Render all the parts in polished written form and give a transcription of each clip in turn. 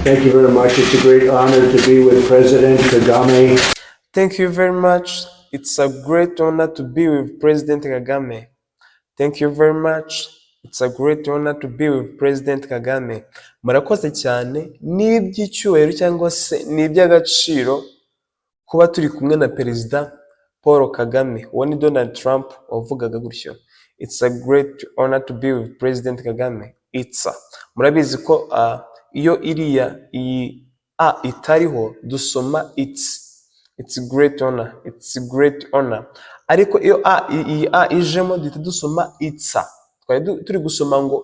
Thank you very much. It's a great honor to be with President Kagame. Thank you very much. It's a great honor to be with President Kagame. Thank you very much. It's a great honor to be with President Kagame. Murakoze cyane, ni iby'icyubahiro cyangwa se ni iby'agaciro kuba turi kumwe na Perezida Paul Kagame. Uwo ni Donald Trump wavugaga gutyo. It's a great honor to be with President Kagame. Murabizi ko iyo iyi a itariho dusoma it's a great honor, it's a great honor. Ariko iyo iyi a ijemo duhita dusoma twari turi gusoma ngo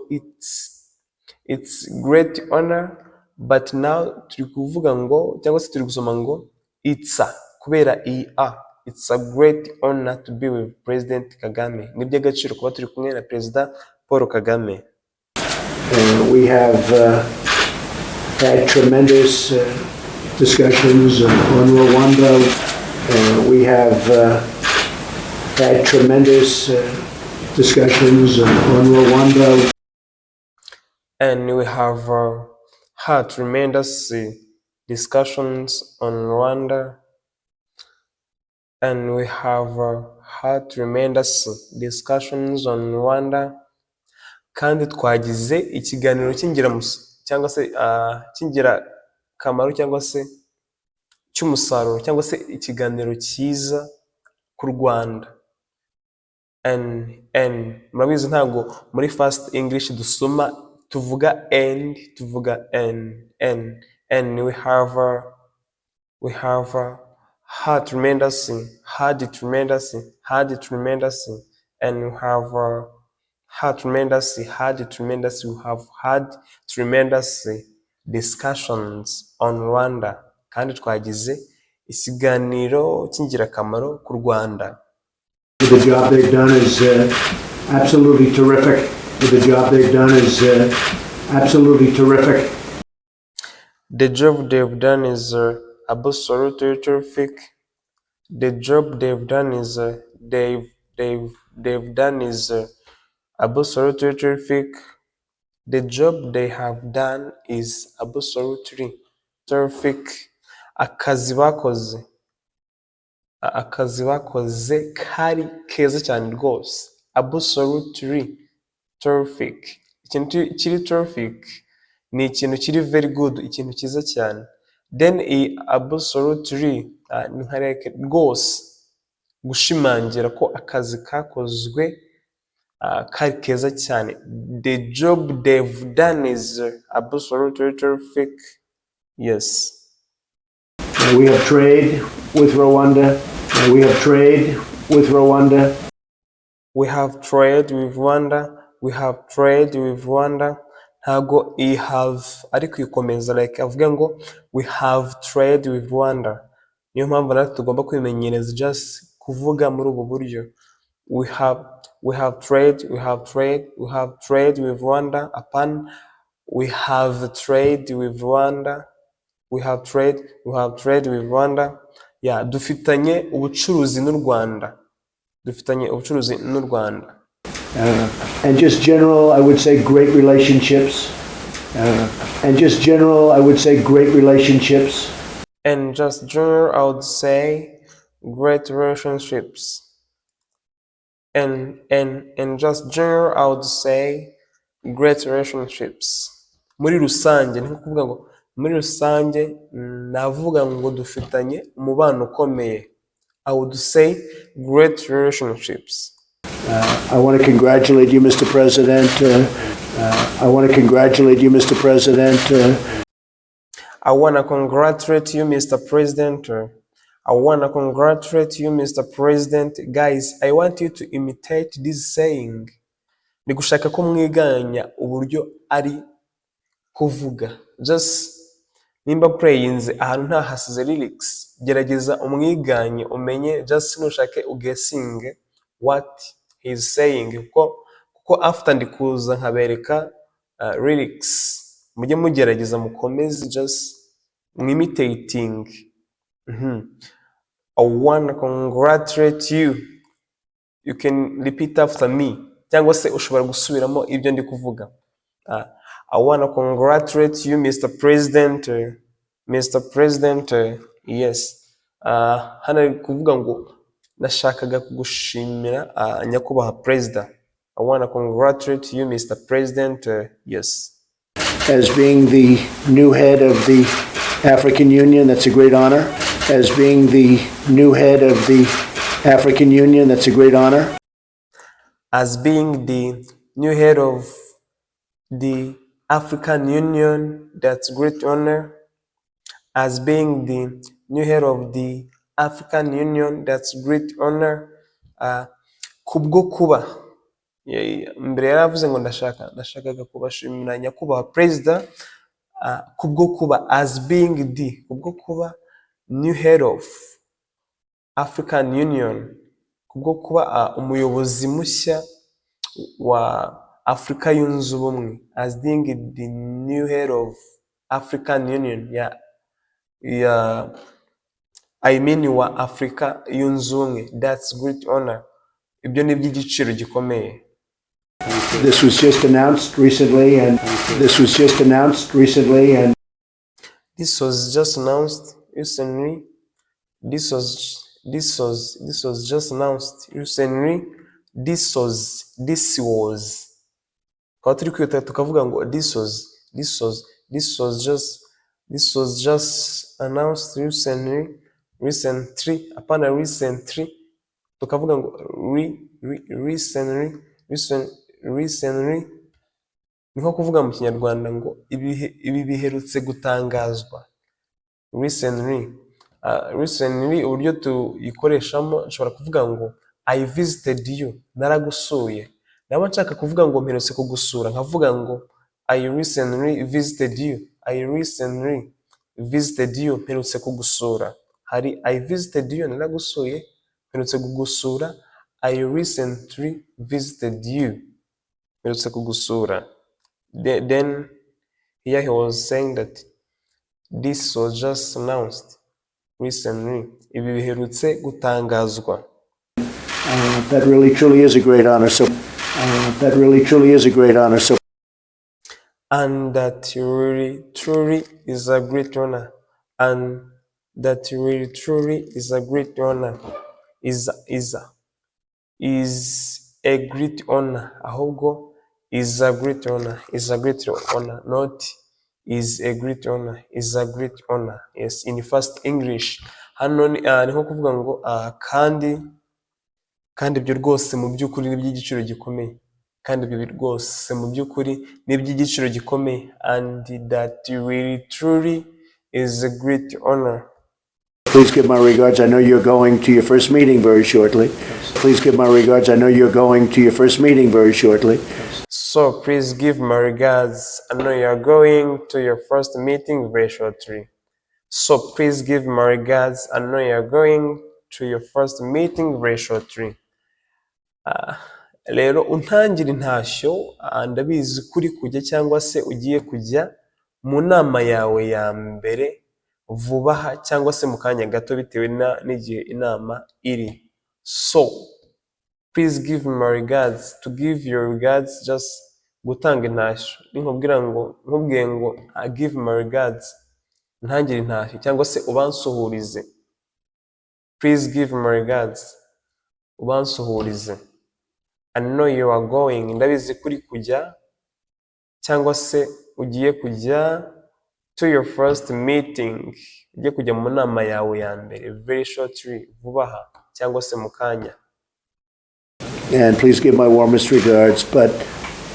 it's great honor, but now turi kuvuga ngo cyangwa se turi gusoma ngo kubera iyi a. It's a great honor to be with President Kagame. Ni iby'agaciro kuba turi kumwe na Perezida Paul Kagame. We have had tremendous discussions on Rwanda. We have had tremendous discussions on Rwanda. And we have had tremendous discussions on Rwanda. And we have had tremendous discussions on Rwanda. Kandi twagize ikiganiro cyangwa se cy'ingirakamaro cyangwa se cy'umusaruro cyangwa se ikiganiro cyiza ku Rwanda. And murabizi ntabwo muri fast English tuvuga and we have had tremendous and we have had tremendous we have had tremendous discussions on Rwanda. Kandi twagize ikiganiro cy'ingirakamaro ku Rwanda. The job they've done is absolutely terrific. The job they've done is absolutely terrific. The job they've done is absolutely terrific. The job they've done is they've done is absolutely terrific. The job they have done is absolutely terrific. Akazi bakoze kari keza cyane rwose. Absolutely terrific. Ikintu kiri terrific ni ikintu kiri very good, ikintu cyiza cyane. Then absolutely ni nkareke rwose gushimangira ko akazi kakozwe kari keza cyane. The job they've done is absolutely terrific. Yes. We have trade with Rwanda. We have trade with Rwanda. We have trade with Rwanda. We have trade with Rwanda. Ntago I have ariko ikomeza like avuga ngo we have trade with Rwanda. Niyo mpamvu natwe tugomba kwimenyereza just kuvuga muri ubu buryo. We have trade with Rwanda. We have trade with Rwanda. We have trade with Rwanda. Yeah, dufitanye ubucuruzi n'u Rwanda. And just general, I would say great relationships. And just general, I would say great relationships. And just general, I would say great relationships. And just general, I would say great relationships. Muri rusange ni kuvuga ngo muri rusange navuga ngo dufitanye umubano ukomeye. I would say great relationships. I want to congratulate you, Mr. President. I want to congratulate you, Mr. President. I want to congratulate you, Mr. President. I want to congratulate you, Mr. President. Guys, I want you to imitate this saying. Ni gushaka ko mwiganya uburyo ari kuvuga. Just nimba prayinze ahantu nta hasize lyrics, gerageza umwiganye umenye, just nushake uguessing what he's saying. Kuko after ndikuza nkabereka lyrics, mujye mugerageza mukomeze just imitating. I want to congratulate you. You can repeat after me. Cyangwa se ushobora gusubiramo ibyo ndi kuvuga. I want to congratulate you, Mr. President. Mr. President, yes. Hano ari kuvuga ngo nashakaga kugushimira nyakubahwa Perezida. I want to congratulate you, Mr. President. Yes. As being the new head of the African Union, that's a great honor. As being the new head of the African Union, that's a great honor. As being the new head of the African Union, that's great honor. As being the new head of the African Union, that's great honor. Kubwo kuba, mbere yaravuze ngo ndashakaga kubashimira nyakubahwa Perezida. Kubwo kuba, as being the, kubwo kuba new head of African Union, kubwo kuba umuyobozi mushya wa Afrika yunze ubumwe, as being the new head of African Union, I mean wa Afrika yunze ubumwe, that's great honor. Ibyo ni iby'igiciro gikomeye. This was just announced recently, and this was just announced recently, and this was just announced recently. This was just announced recently. This was. Kwa turi kwita tukavuga ngo this was just announced recently. Apana recently. Tukavuga ngo recently. Ni nko kuvuga mu Kinyarwanda ngo ibi biherutse gutangazwa. Recently uburyo tuyikoreshamo nshobora kuvuga ngo I visited you, naragusuye. Naba nshaka kuvuga ngo mperutse kugusura nkavuga ngo I recently visited you, mperutse kugusura. Hari I visited you, naragusuye, mperutse kugusura. I recently visited you, mperutse kugusura. Then here he was saying that this was just announced recently. Ibi biherutse gutangazwa. That really truly is a great honor. So that really truly is a great honor. So and that really truly is a great honor. And that really truly is a great honor. Is a great honor. Ahubwo is a great honor. Is a great honor. Not is a great honor. Is a great honor. Yes, in first English. Hano ni nko kuvuga ngo kandi ibyo rwose mu by'ukuri ni by'igiciro gikomeye. Kandi ibyo rwose mu by'ukuri ni by'igiciro gikomeye. And that really truly is a great honor. Please give my regards. I know you're going to your first meeting very shortly. Please give my regards. I know you're going to your first meeting very shortly. So please give my regards. I know you're going to your first meeting very shortly. So please give my regards. I know you're going to your first meeting very shortly. Rero untangire intashyo, ndabizi kuri kujya cyangwa se ugiye kujya mu nama yawe ya mbere vuba aha cyangwa se mu kanya gato bitewe n'igihe inama iri. So please give my regards. To give your regards, just gutanga intashyo. Nkubwira ngo give my regards, ntangire intashyo cyangwa se ubansuhurize. Please give my regards, ubansuhurize. I know you are going, ndabizi kuri kujya cyangwa se ugiye kujya to your first meeting, ugiye kujya mu nama yawe ya mbere very shortly, vuba aha cyangwa se mu kanya. And please give my warmest regards, but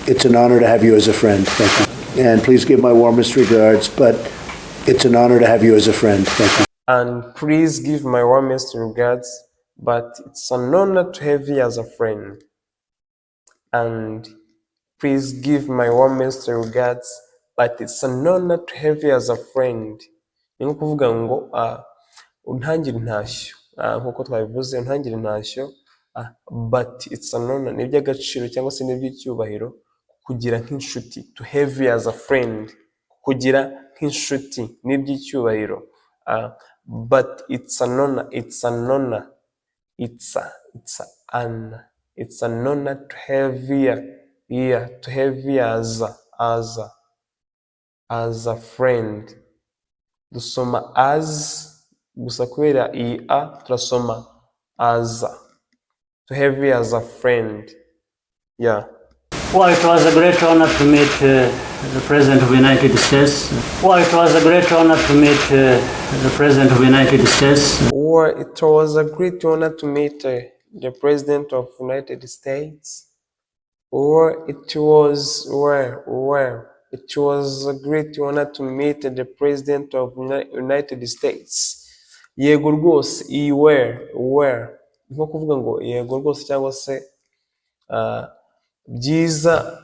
it's an honor to have you as a friend. Thank you. And please give my warmest regards, but it's an honor to have you as a friend. Thank you. And please give my warmest regards, but it's an honor to have you as a friend. And please give my warmest regards, but it's an honor to have you as a friend. Ni nko kuvuga ngo untangire intashyo, nkuko twabivuze untangire intashyo, but it's an honor, ni iby'agaciro cyangwa se ni iby'icyubahiro kugira nk'inshuti, to have you as a friend, kugira nk'inshuti ni iby'icyubahiro. But it's an honor, it's an honor, it's an honor to have you, to have you as as a friend. Dusoma as gusa kubera iyi a turasoma as. To have you as a friend. Yeah. Well, it was a great honor to meet the President of the United States. Well, it was a great honor to meet the President of the United States. Or it was a great honor to meet the President of United States. Or it was it was a great honor to meet the President of United States. Yego rwose iyi were nko kuvuga ngo yego rwose cyangwa se byiza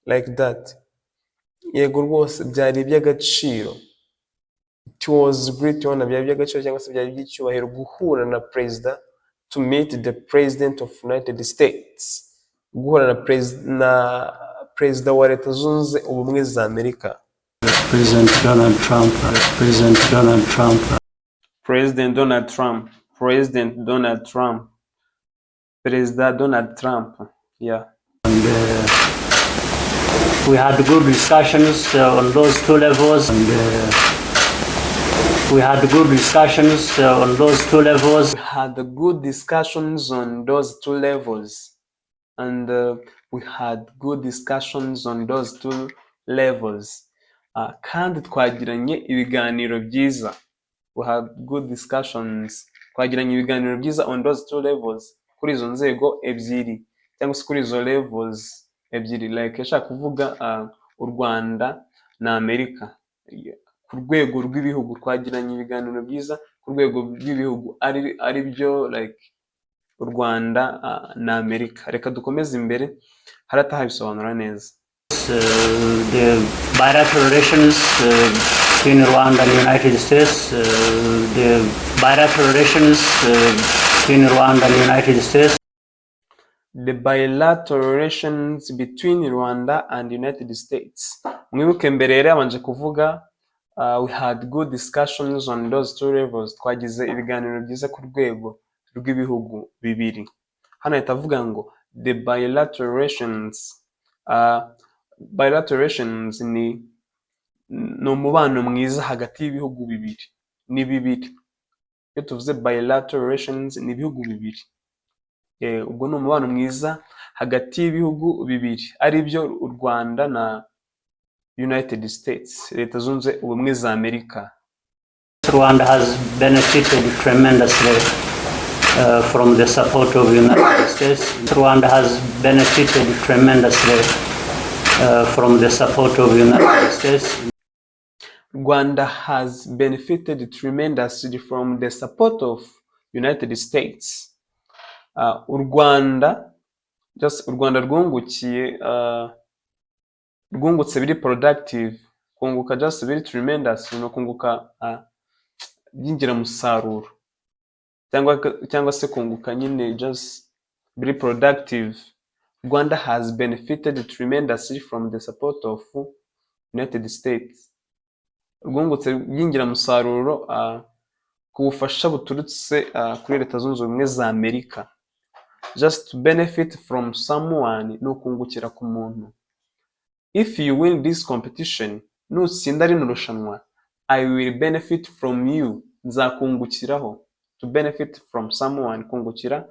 like that. Yego rwose byari iby'agaciro. It was great honor, byari iby'agaciro cyangwa se byari iby'icyubahiro guhura na perezida, to meet the President of United States. Guhura na perezida wa Leta Zunze Ubumwe za Amerika. President Donald Trump. President Donald Trump. President Donald Trump. President Donald Trump. Perezida Donald Trump. Yeah. And we had good discussions on those two levels. And we had good discussions on those two levels. We had good discussions on those two levels. And we had good discussions on those two levels. Kandi twagiranye ibiganiro byiza. We had good discussions. Twagiranye ibiganiro byiza on those two levels. Kuri izo nzego ebyiri cyangwa se kuri izo levels ebyiri. Like yashaka kuvuga u Rwanda na Amerika. Ku rwego rw'ibihugu twagiranye ibiganiro byiza ku rwego rw'ibihugu ari byo like u Rwanda na Amerika. Reka dukomeze imbere harataha bisobanura neza. The bilateral relations between Rwanda and the United States. The bilateral relations between Rwanda and the United States. The bilateral relations between Rwanda and the United States. Mwibuke mbere yari yabanje kuvuga we had good discussions on those two levels. Twagize ibiganiro byiza ku rwego rw'ibihugu bibiri. Hano ahita avuga ngo the bilateral relations. Bilateral relations ni umubano mwiza hagati y'ibihugu bibiri. Ni bibiri. Iyo tuvuze bilateral relations ni ibihugu bibiri. Ubwo ni umubano mwiza hagati y'ibihugu bibiri ari byo u Rwanda na United States, Leta Zunze Ubumwe za Amerika. Rwanda has benefited tremendously from the support of the United States. Rwanda has benefited tremendously from the support of the United States. Rwanda has benefited tremendously from the support of United States. U Rwanda rwungutse biri productive, kunguka just biri tremendous, no kunguka by'ingiramusaruro cyangwa se kunguka nyine just biri productive. Rwanda has benefited tremendously from the support of United States. Rwungutse by'ingiramusaruro ku bufasha buturutse kuri Leta Zunze Ubumwe za Amerika. Just to benefit from someone no kungukira ku muntu. If you win this competition, nutsinda rino rushanwa, I will benefit from you. Nzakungukiraho. To benefit from someone, kungukira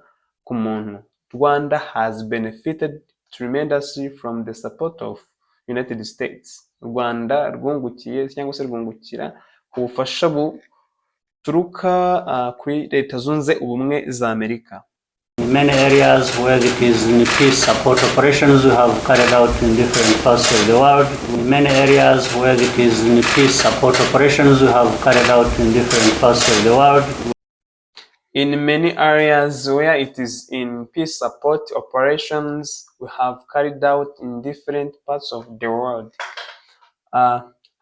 ku muntu. Rwanda has benefited tremendously from the support of United States. Rwanda rwungukiye cyangwa se rwungukira ku bufasha buturuka kuri Leta Zunze Ubumwe za Amerika. In many areas where it is in peace support operations we have carried out in different parts of the world. In many areas where it is in peace support operations we have carried out in different parts of the world. In many areas where it is in peace support operations we have carried out in different parts of the world.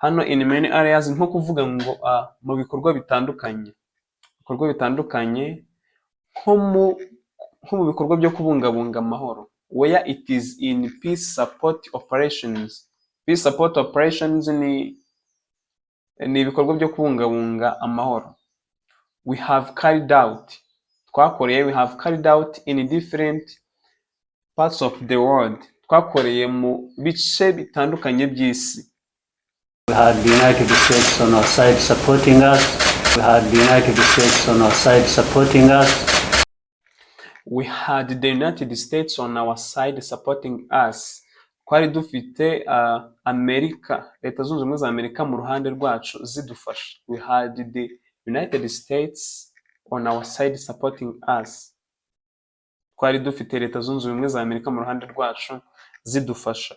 Hano in many areas nko kuvuga ngo mu bikorwa bitandukanye. Bikorwa bitandukanye nko mu bikorwa byo kubungabunga amahoro. Where it is in peace support operations. Peace support operations ni ibikorwa byo kubungabunga amahoro. We have carried out. Twakoreye, we have carried out in different parts of the world. Twakoreye mu bice bitandukanye by'isi. We had the United States on our side supporting us. We had the United States on our side supporting us. We had the United States on our side supporting us. Twari dufite Amerika, Leta Zunze Ubumwe za Amerika mu ruhande rwacu zidufasha. We had the United States on our side supporting us. Twari dufite Leta Zunze Ubumwe za Amerika mu ruhande rwacu zidufasha.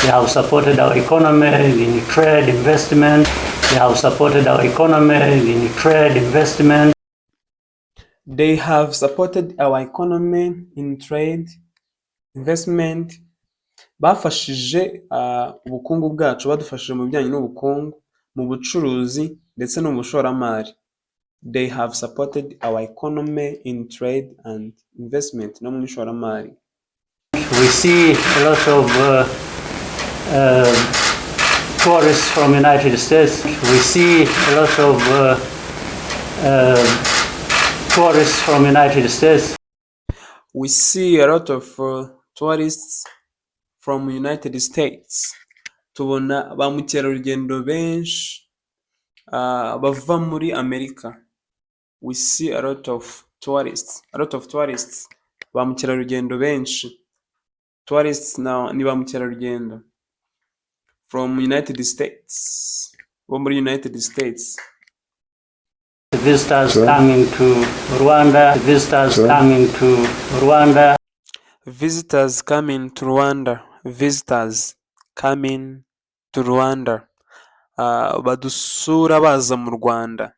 They have supported our economy in trade, investment. They have supported our economy in trade, investment. They have supported our economy in trade, investment. Bafashije ubukungu bwacu, badufashije mu bijyanye n'ubukungu, mu bucuruzi ndetse no mu bushoramari. They have supported our economy in trade and investment, no mu ishoramari. We see a lot of tourists from United States. We see a lot of tourists from United States. We see a lot of tourists from United States. Tubona ba mukerarugendo benshi bava muri Amerika. We see a lot of tourists. Ba mukerarugendo benshi. Tourists now ni ba mukerarugendo from United States. Bo muri United States. Visitors coming to Rwanda. Visitors coming to Rwanda. Visitors coming to Rwanda. Visitors coming to Rwanda. Badusura baza mu Rwanda.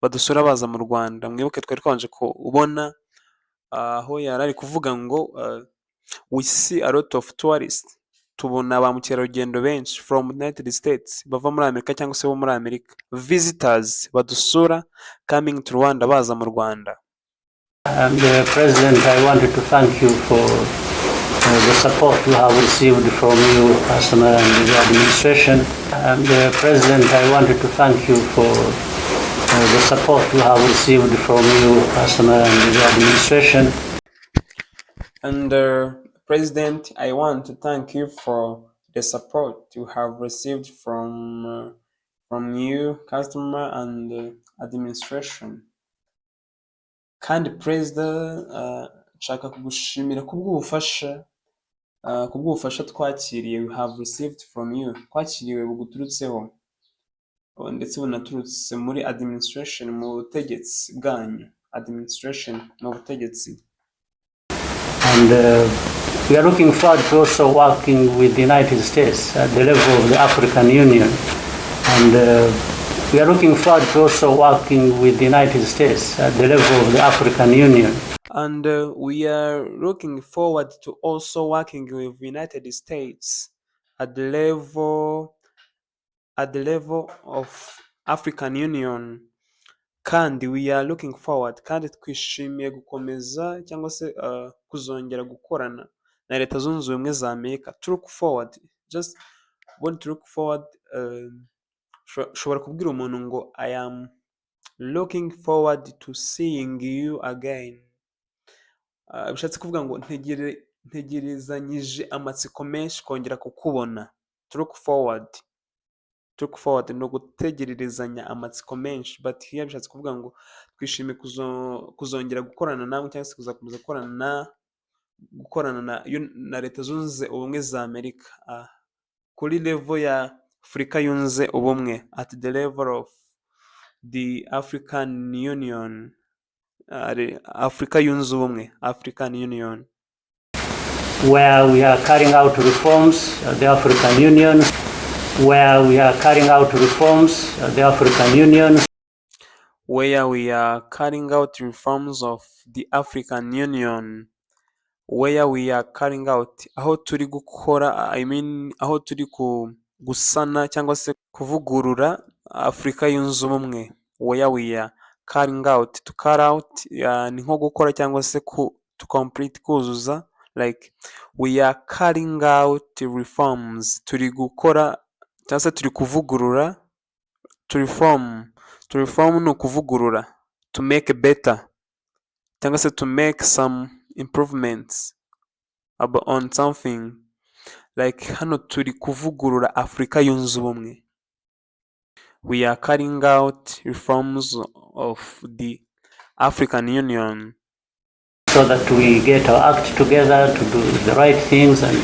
Badusura baza mu Rwanda. Mwibuke twari twanje ko ubona aho yarari kuvuga ngo we see a lot of tourists. Tubona ba mukerarugendo benshi from United States bava muri Amerika cyangwa se bo muri Amerika. Visitors badusura coming to Rwanda baza mu Rwanda. President, I wanted to thank you for the support you have received from you personally and the administration. President, I wanted to thank you for the support you have received from you personally and the administration. And President, I want to thank you for the support you have received from you, customer, and administration. Kandi President, nshaka kugushimira kubw'ubufasha twakiriye we have received from you. Twakiriwe buguturutseho ndetse bunaturutse muri administration, mu butegetsi bwanyu. Administration mu butegetsi. And we are looking forward to also working with the United States at the level of the African Union. And we are looking forward to also working with the United States at the level of the African Union. And we are looking forward to also working with the United States at the level of African Union. Kandi we are looking forward, kandi twishimiye gukomeza cyangwa se kuzongera gukorana na Leta Zunze Ubumwe za Amerika. To look forward, just want to look forward. Shobora kubwira umuntu ngo I am looking forward to seeing you again. Bishatse kuvuga ngo ntegerezanyije amatsiko menshi kongera kukubona. To look forward. To look forward no gutegererezanya amatsiko menshi, but here bishatse kuvuga ngo twishimiye kuzongera gukorana namwe cyangwa se kuzakomeza gukorana na Leta Zunze Ubumwe za Amerika kuri level ya Afurika yunze ubumwe, at the level of the African Union. Afurika yunze ubumwe, African Union. Where we are carrying out reforms at the African Union. Where we are carrying out reforms at the African Union. Where we are carrying out reforms of the African Union. Where we are carrying out, aho turi gukora, aho turi gusana cyangwa se kuvugurura Afurika yunze ubumwe. Where we are carrying out, to carry out ni nko gukora cyangwa se to complete, kuzuza. Like we are carrying out reforms, turi gukora cyangwa se turi kuvugurura. To reform ni ukuvugurura. To make better cyangwa se to make some improvements on something. like hano turi kuvugurura Afurika yunze ubumwe. We are carrying out reforms of the African Union. So that we get our act together to do the right things, and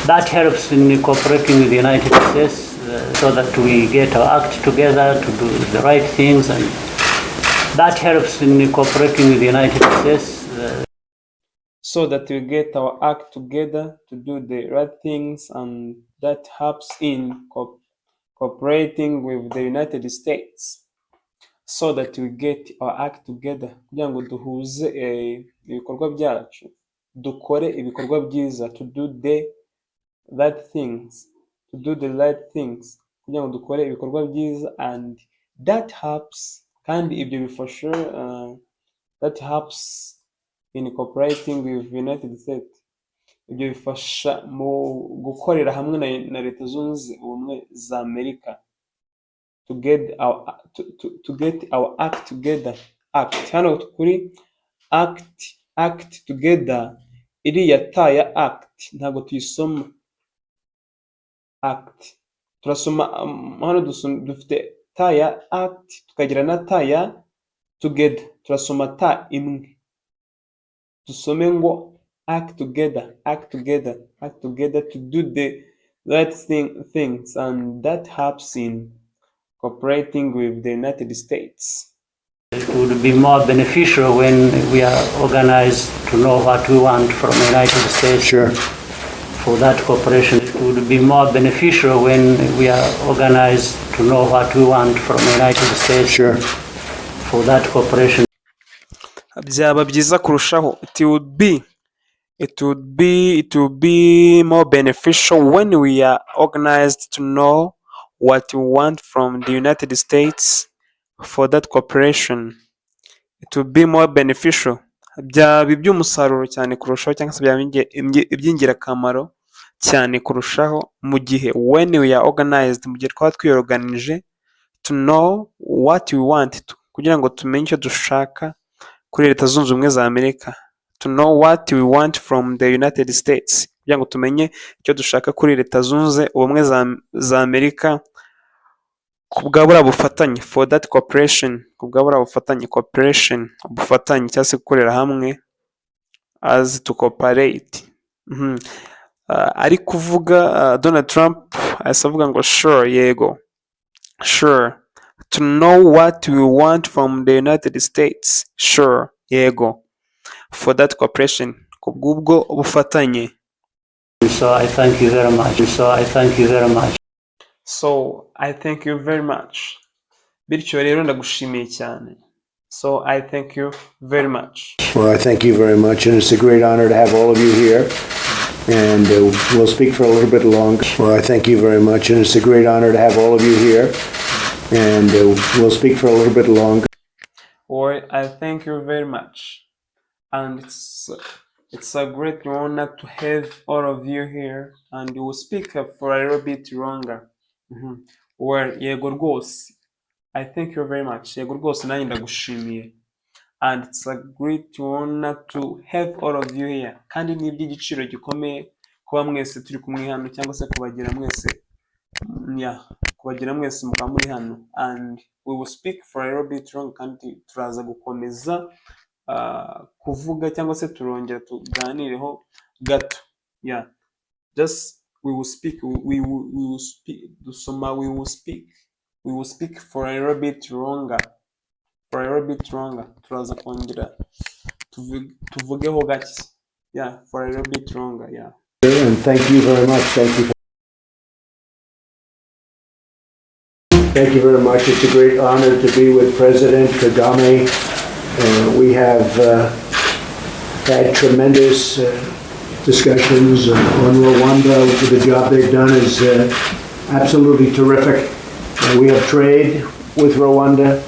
that helps in cooperating with the United States, so that we get our act together to do the right things, and that helps in cooperating with the United States. So that we get our act together to do the right things, and that helps in cooperating with the United States. So that we get our act together, kugira ngo duhuze ibikorwa byacu, dukore ibikorwa byiza, to do the right things, kugira ngo dukore ibikorwa byiza, and that helps, kandi ibyo bifasha, that helps in cooperating with the United States. Ibyo bifasha mu gukorera hamwe na Leta Zunze Ubumwe za Amerika. To get our act together. Act hano kuri act together, iriya ta ya act ntabwo tuyisoma act, turasoma hano dufite ta ya act tukagira na ta ya together, turasoma ta imwe, dusome ngo act together to do the right things, and that helps in cooperating with the United States. It would be more beneficial when we are organized to know what we want from the United States. Sure. For that cooperation, it would be more beneficial when we are organized to know what we want from the United States. Sure. For that cooperation. Byaba byiza kurushaho. It would be more beneficial when we are organized to know what we want from the United States. For that cooperation, it would be more beneficial. Byaba iby'umusaruro cyane kurushaho, cyangwa se byaba iby'ingirakamaro cyane kurushaho mu gihe when we are organized, mu gihe twaba twiyoruganije, to know what we want, kugira ngo tumenye icyo dushaka kuri Leta Zunze Ubumwe za Amerika. To know what we want from the United States, kugira ngo tumenye icyo dushaka kuri Leta Zunze Ubumwe za Amerika, kubwa buriya bufatanye. For that cooperation, kubwa buriya bufatanye, cooperation, ubufatanye cyangwa se gukorera hamwe, as to cooperate. Ari kuvuga Donald Trump ahise avuga ngo sure, yego, sure. To know what we want from the United States, sure, yego. For that cooperation, kubw'ubwo bufatanye. So I thank you very much. Bityo rero ndagushimiye cyane. So I thank you very much. Well, I thank you very much, and it's a great honor to have all of you here. And we'll speak for a little bit longer. Well, I thank you very much, and it's a great honor to have all of you here. And we'll speak for a little bit longer. Well, I thank you very much, and it's a great honor to have all of you here, and we'll speak for a little bit longer. Well, yego rwose, I thank you very much. Yego rwose nanjye ndagushimiye. And it's a great honor to have all of you here. Kandi ni iby'igiciro gikomeye kuba mwese turi kumwe hano, cyangwa se kubagira mwese mukaba muri hano. And we will speak for a little bit long, kandi turaza gukomeza kuvuga cyangwa se turongera tuganireho gato. Yeah, just we will speak for a little bit longer. Turaza kongera tuvugeho gake. Yeah, for a little bit longer. Yeah. And thank you very much. Thank you very much. It's a great honor to be with President Kagame. We have had tremendous discussions on Rwanda. The job they've done is absolutely terrific. We have trade with Rwanda.